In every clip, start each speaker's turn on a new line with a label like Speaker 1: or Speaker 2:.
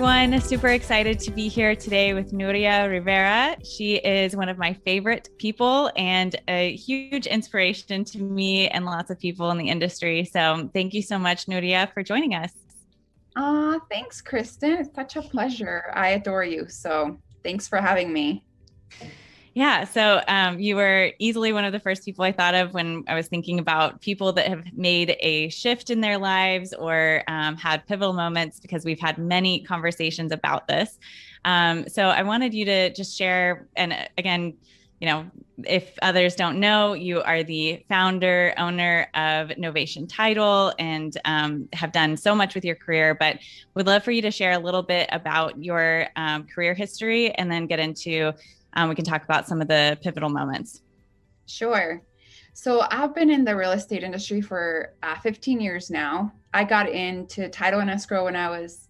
Speaker 1: everyone. Super excited to be here today with Nuria Rivera. She is one of my favorite people and a huge inspiration to me and lots of people in the industry. So thank you so much, Nuria, for joining us.
Speaker 2: Thanks, Kristen. It's such a pleasure. I adore you. So thanks for having me.
Speaker 1: Yeah, so you were easily one of the first people I thought of when I was thinking about people that have made a shift in their lives or had pivotal moments, because we've had many conversations about this. So I wanted you to just share, and again, if others don't know, you are the founder, owner of Novation Title, and have done so much with your career, but would love for you to share a little bit about your career history and then get into we can talk about some of the pivotal moments.
Speaker 2: Sure. So I've been in the real estate industry for 15 years now. I got into title and escrow when I was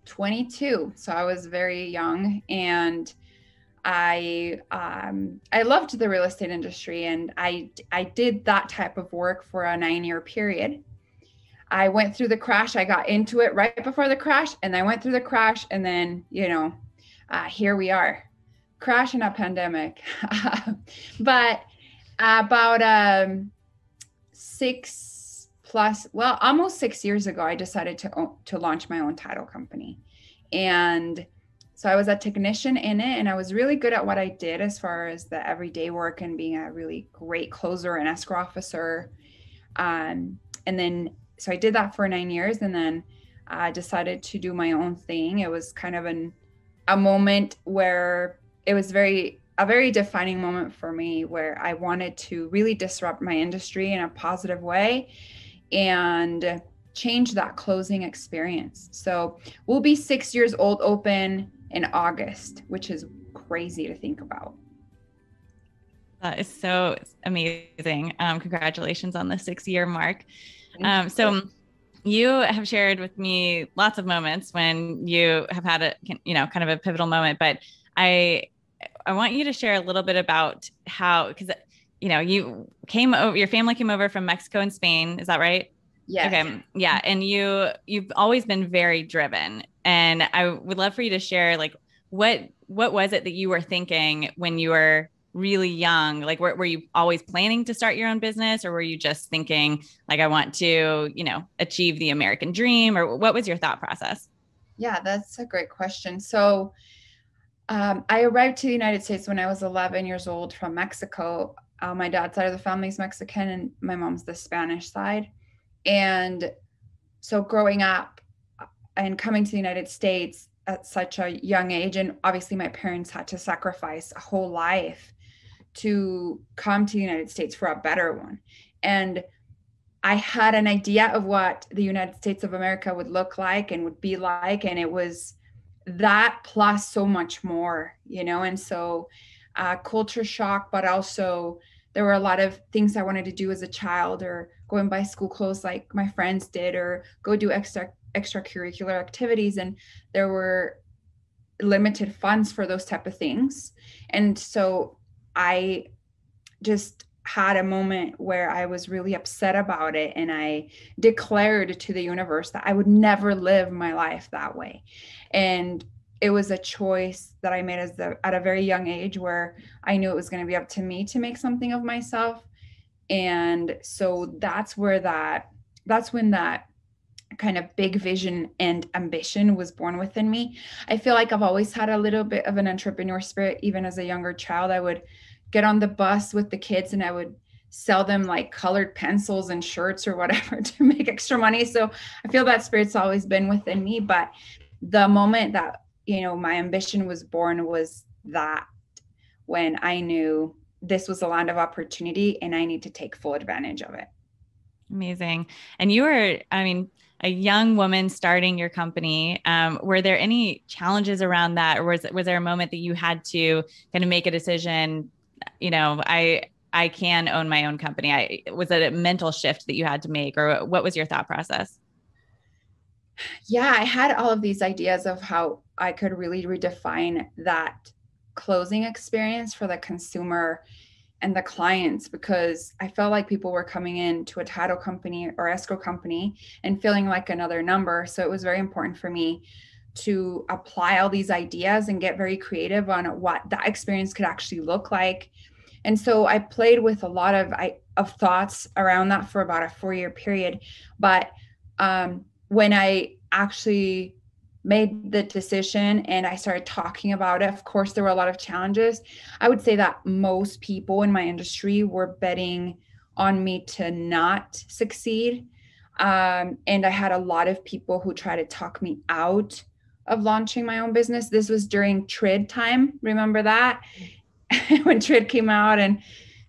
Speaker 2: 22. So I was very young, and I loved the real estate industry, and I did that type of work for a 9-year period. I went through the crash. I got into it right before the crash, and I went through the crash, and then, here we are. Crash in a pandemic. But about almost 6 years ago, I decided to launch my own title company. And so I was a technician in it, and I was really good at what I did as far as the everyday work and being a really great closer and escrow officer. And then, so I did that for 9 years, and then I decided to do my own thing. It was kind of a moment where it was a very defining moment for me, where I wanted to really disrupt my industry in a positive way and change that closing experience. So we'll be 6 years old open in August, which is crazy to think about.
Speaker 1: That is so amazing. Congratulations on the 6-year mark. So you have shared with me lots of moments when you have had a, kind of a pivotal moment, but I want you to share a little bit about how, because you came over, your family came over from Mexico and Spain. Is that right?
Speaker 2: Yes.
Speaker 1: Okay. Yeah. And you've always been very driven. And I would love for you to share, like, what was it that you were thinking when you were really young? Like, were you always planning to start your own business, or were you just thinking, like, I want to, achieve the American dream? Or what was your thought process?
Speaker 2: Yeah, that's a great question. So I arrived to the United States when I was 11 years old from Mexico. My dad's side of the family is Mexican, and my mom's the Spanish side. And so growing up and coming to the United States at such a young age, and obviously my parents had to sacrifice a whole life to come to the United States for a better one. And I had an idea of what the United States of America would look like and would be like. And it was that plus so much more, and so culture shock, but also there were a lot of things I wanted to do as a child, or go and buy school clothes like my friends did, or go do extracurricular activities, and there were limited funds for those type of things. And so I just had a moment where I was really upset about it, and I declared to the universe that I would never live my life that way. And it was a choice that I made at a very young age, where I knew it was going to be up to me to make something of myself. And so that's when that kind of big vision and ambition was born within me. I feel like I've always had a little bit of an entrepreneur spirit. Even as a younger child, I would get on the bus with the kids, and I would sell them like colored pencils and shirts or whatever to make extra money. So I feel that spirit's always been within me. But the moment that, my ambition was born was that when I knew this was a land of opportunity and I need to take full advantage of it.
Speaker 1: Amazing. And you were, a young woman starting your company. Were there any challenges around that? Or was there a moment that you had to kind of make a decision, I can own my own company? Was it a mental shift that you had to make, or what was your thought process?
Speaker 2: Yeah, I had all of these ideas of how I could really redefine that closing experience for the consumer and the clients, because I felt like people were coming in to a title company or escrow company and feeling like another number. So it was very important for me to apply all these ideas and get very creative on what that experience could actually look like. And so I played with a lot of thoughts around that for about a 4-year period. But when I actually made the decision and I started talking about it, of course, there were a lot of challenges. I would say that most people in my industry were betting on me to not succeed. And I had a lot of people who tried to talk me out of launching my own business. This was during TRID time. Remember that? When TRID came out and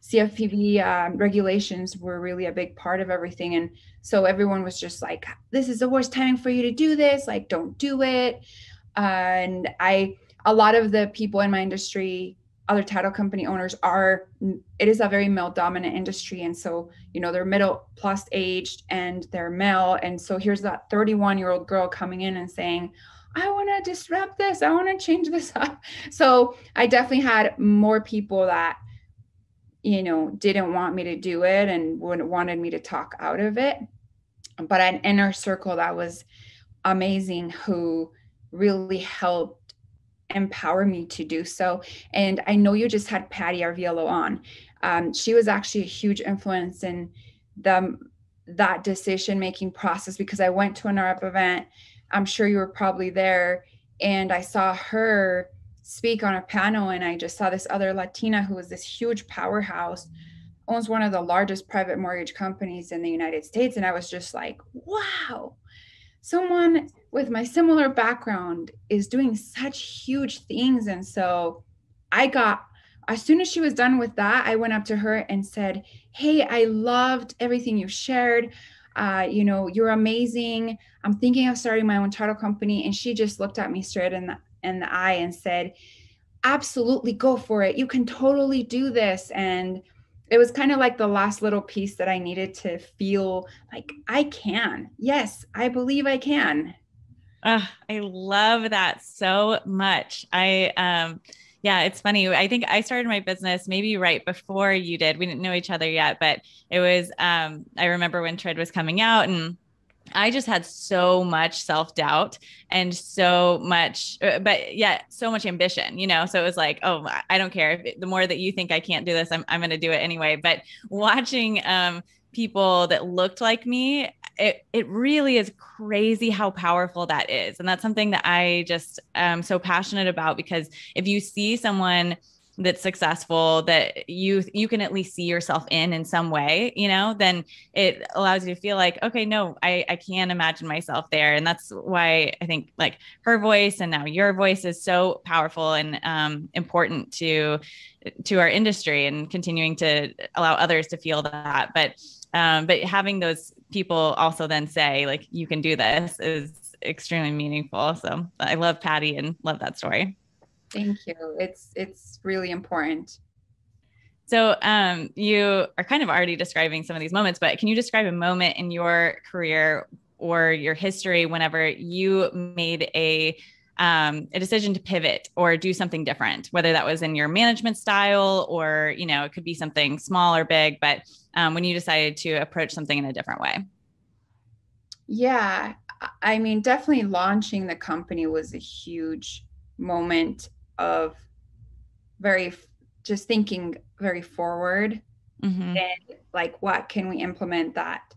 Speaker 2: CFPB regulations were really a big part of everything. And so everyone was just like, this is the worst timing for you to do this. Like, don't do it. And a lot of the people in my industry, other title company owners it is a very male dominant industry. And so, they're middle plus aged and they're male. And so here's that 31-year-old girl coming in and saying, I want to disrupt this. I want to change this up. So I definitely had more people that, didn't want me to do it and wanted me to talk out of it. But an inner circle that was amazing who really helped empower me to do so. And I know you just had Patty Arvielo on. She was actually a huge influence in that decision-making process, because I went to an ARP event. I'm sure you were probably there. And I saw her speak on a panel, and I just saw this other Latina who was this huge powerhouse, owns one of the largest private mortgage companies in the United States. And I was just like, wow, someone with my similar background is doing such huge things. And so as soon as she was done with that, I went up to her and said, hey, I loved everything you shared. You're amazing. I'm thinking of starting my own title company. And she just looked at me straight in the eye and said, absolutely, go for it. You can totally do this. And it was kind of like the last little piece that I needed to feel like I can. Yes, I believe I can.
Speaker 1: I love that so much. Yeah, it's funny. I think I started my business maybe right before you did. We didn't know each other yet, but it was, I remember when TRID was coming out, and I just had so much self-doubt and so much, but yeah, so much ambition, So it was like, oh, I don't care. The more that you think I can't do this, I'm going to do it anyway. But watching people that looked like me, it really is crazy how powerful that is. And that's something that I just am so passionate about, because if you see someone that's successful that you can at least see yourself in some way, then it allows you to feel like, okay, no, I can imagine myself there. And that's why I think like her voice and now your voice is so powerful and important to our industry, and continuing to allow others to feel that. But having those people also then say like, you can do this, is extremely meaningful. So I love Patty and love that story.
Speaker 2: Thank you. It's really important.
Speaker 1: So you are kind of already describing some of these moments, but can you describe a moment in your career or your history whenever you made a decision to pivot or do something different, whether that was in your management style or, it could be something small or big, but when you decided to approach something in a different way?
Speaker 2: Yeah, I mean, definitely launching the company was a huge moment of just thinking very forward.
Speaker 1: Mm-hmm.
Speaker 2: And like, what can we implement that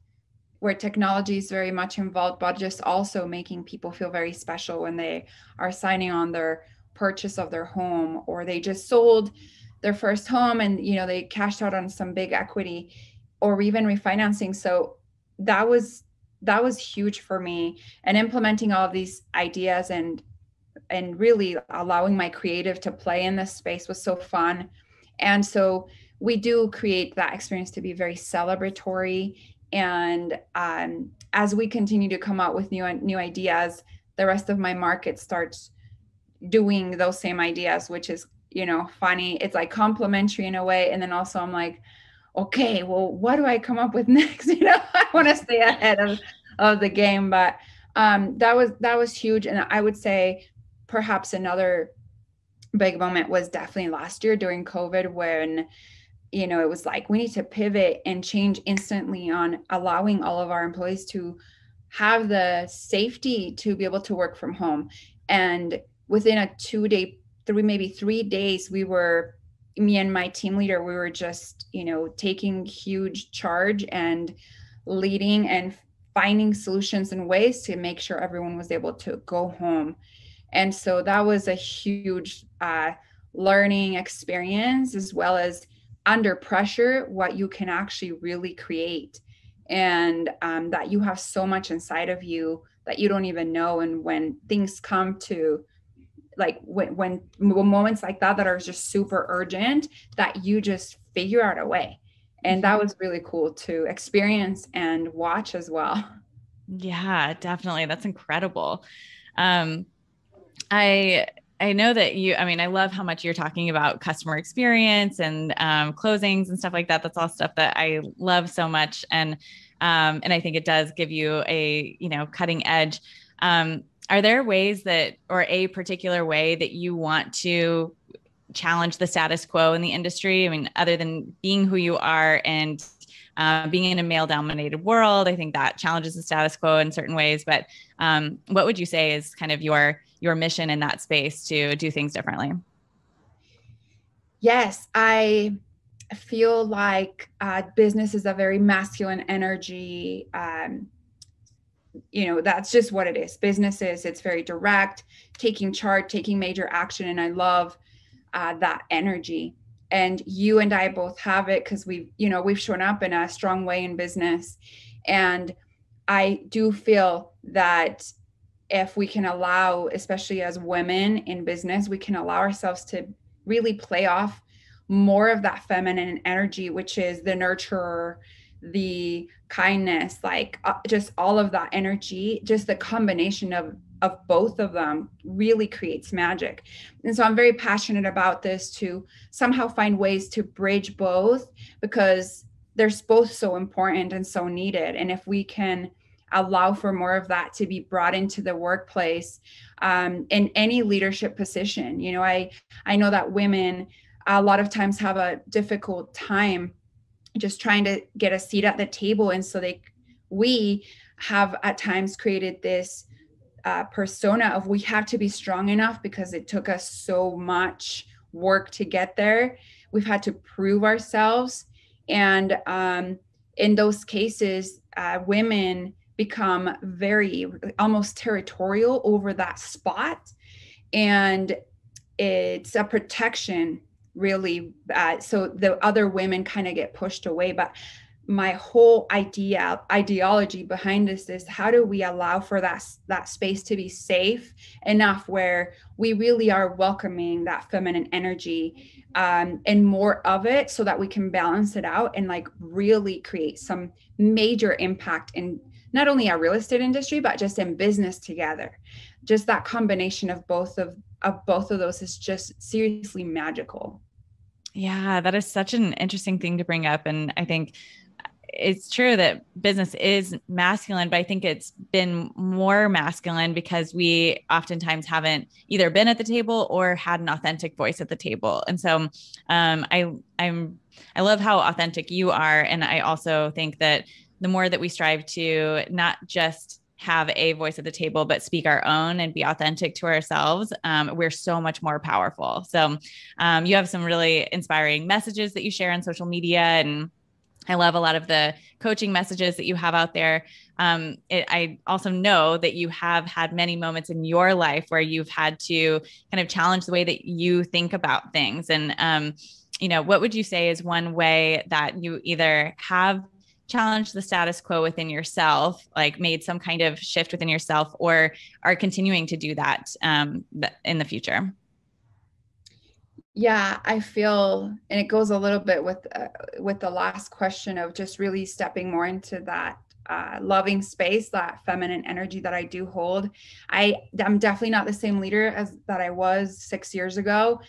Speaker 2: where technology is very much involved, but just also making people feel very special when they are signing on their purchase of their home, or they just sold their first home and they cashed out on some big equity, or even refinancing. So that was huge for me, and implementing all of these ideas and really allowing my creative to play in this space was so fun. And so we do create that experience to be very celebratory. And as we continue to come out with new ideas, the rest of my market starts doing those same ideas, which is, funny. It's like complimentary in a way. And then also I'm like, okay, well, what do I come up with next? I want to stay ahead of the game. But that was huge. And I would say perhaps another big moment was definitely last year during COVID, when it was like, we need to pivot and change instantly on allowing all of our employees to have the safety to be able to work from home. And within a 2 day, maybe 3 days, me and my team leader, we were just, taking huge charge and leading and finding solutions and ways to make sure everyone was able to go home. And so that was a huge learning experience, as well as under pressure, what you can actually really create. And that you have so much inside of you that you don't even know. And when things come to, like, when moments like that are just super urgent, that you just figure out a way. And that was really cool to experience and watch as well.
Speaker 1: Yeah, definitely. That's incredible. Um, I I know that you, I mean, I love how much you're talking about customer experience and closings and stuff like that. That's all stuff that I love so much. And I think it does give you a, cutting edge. Are there ways that, or a particular way that you want to challenge the status quo in the industry? I mean, other than being who you are and being in a male dominated world, I think that challenges the status quo in certain ways. But what would you say is kind of your mission in that space to do things differently?
Speaker 2: Yes, I feel like business is a very masculine energy. That's just what it is. Business is, it's very direct, taking charge, taking major action. And I love that energy. And you and I both have it because we've shown up in a strong way in business. And I do feel that if we can allow, especially as women in business, we can allow ourselves to really play off more of that feminine energy, which is the nurturer, the kindness, like just all of that energy, just the combination of both of them really creates magic. And so I'm very passionate about this, to somehow find ways to bridge both, because they're both so important and so needed. And if we can allow for more of that to be brought into the workplace, in any leadership position, I know that women a lot of times have a difficult time just trying to get a seat at the table. And so we have at times created this persona of, we have to be strong enough because it took us so much work to get there. We've had to prove ourselves. And in those cases, women become very almost territorial over that spot. And it's a protection, really. So the other women kind of get pushed away. But my whole ideology behind this is, how do we allow for that space to be safe enough where we really are welcoming that feminine energy, and more of it, so that we can balance it out and like really create some major impact in not only our real estate industry, but just in business together. Just that combination of both of those is just seriously magical.
Speaker 1: Yeah, that is such an interesting thing to bring up. And I think it's true that business is masculine, but I think it's been more masculine because we oftentimes haven't either been at the table or had an authentic voice at the table. And so I love how authentic you are. And I also think that the more that we strive to not just have a voice at the table, but speak our own and be authentic to ourselves, we're so much more powerful. So you have some really inspiring messages that you share on social media, and I love a lot of the coaching messages that you have out there. I also know that you have had many moments in your life where you've had to kind of challenge the way that you think about things. And, what would you say is one way that you either have challenged the status quo within yourself, like made some kind of shift within yourself, or are continuing to do that in the future?
Speaker 2: Yeah, I feel, and it goes a little bit with the last question of just really stepping more into that loving space, that feminine energy that I do hold. I'm definitely not the same leader as that I was 6 years ago.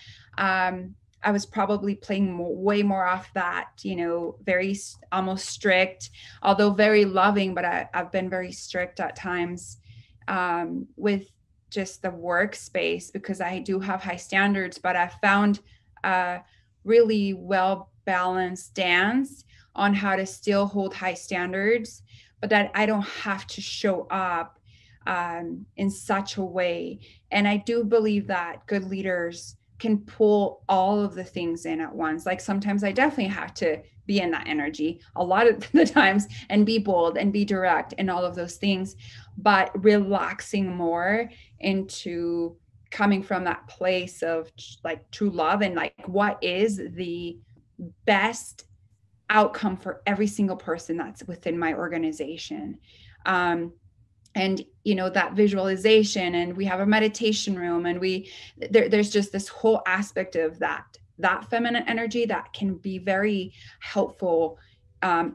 Speaker 2: I was probably playing way more off that, very almost strict, although very loving, but I've been very strict at times with just the workspace, because I do have high standards. But I found a really well balanced dance on how to still hold high standards, but that I don't have to show up in such a way. And I do believe that good leaders can pull all of the things in at once. Like sometimes I definitely have to be in that energy a lot of the times and be bold and be direct and all of those things, but relaxing more into coming from that place of like true love and like what is the best outcome for every single person that's within my organization. And that visualization, and we have a meditation room, and there's just this whole aspect of that feminine energy that can be very helpful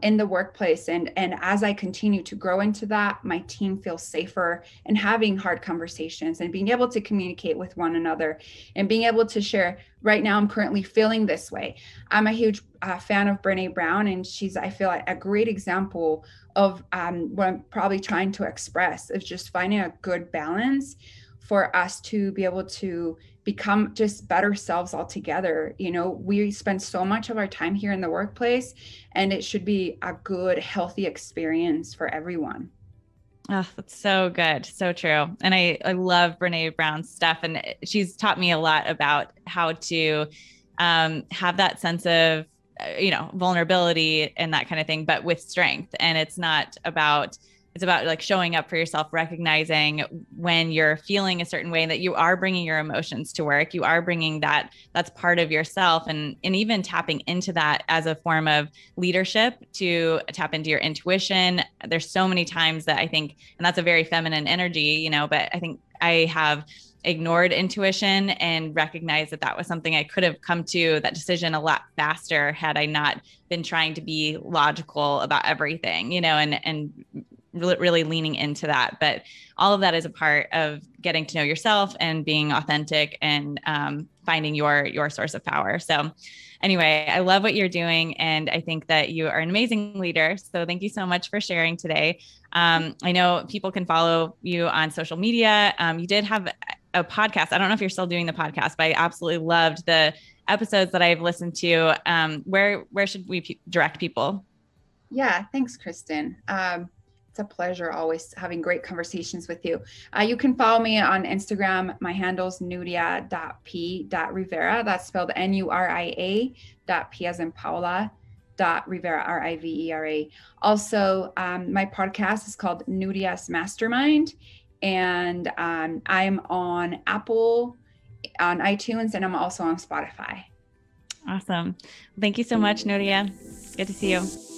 Speaker 2: in the workplace. And as I continue to grow into that, my team feels safer and having hard conversations and being able to communicate with one another and being able to share. Right now, I'm currently feeling this way. I'm a huge fan of Brene Brown, and she's, I feel like, a great example of what I'm probably trying to express, is just finding a good balance for us to be able to become just better selves altogether. We spend so much of our time here in the workplace, and it should be a good, healthy experience for everyone.
Speaker 1: Oh, that's so good. So true. And I love Brene Brown's stuff. And she's taught me a lot about how to have that sense of, vulnerability and that kind of thing, but with strength. And it's about like showing up for yourself, recognizing when you're feeling a certain way, that you are bringing your emotions to work. You are bringing that's part of yourself, and even tapping into that as a form of leadership, to tap into your intuition. There's so many times that I think, and that's a very feminine energy, but I think I have ignored intuition and recognized that was something I could have come to that decision a lot faster had I not been trying to be logical about everything, and really leaning into that. But all of that is a part of getting to know yourself and being authentic and finding your source of power. So anyway, I love what you're doing. And I think that you are an amazing leader. So thank you so much for sharing today. I know people can follow you on social media. You did have a podcast. I don't know if you're still doing the podcast, but I absolutely loved the episodes that I've listened to. Where should we direct people?
Speaker 2: Yeah, thanks, Kristen. It's a pleasure always having great conversations with you. You can follow me on Instagram. My handle's nuria.p.rivera. That's spelled Nuria .p as in Paula .rivera, Rivera. Also, my podcast is called Nuria's Mastermind. And I'm on Apple, on iTunes, and I'm also on Spotify.
Speaker 1: Awesome. Thank you so much, Nuria. Good to see you.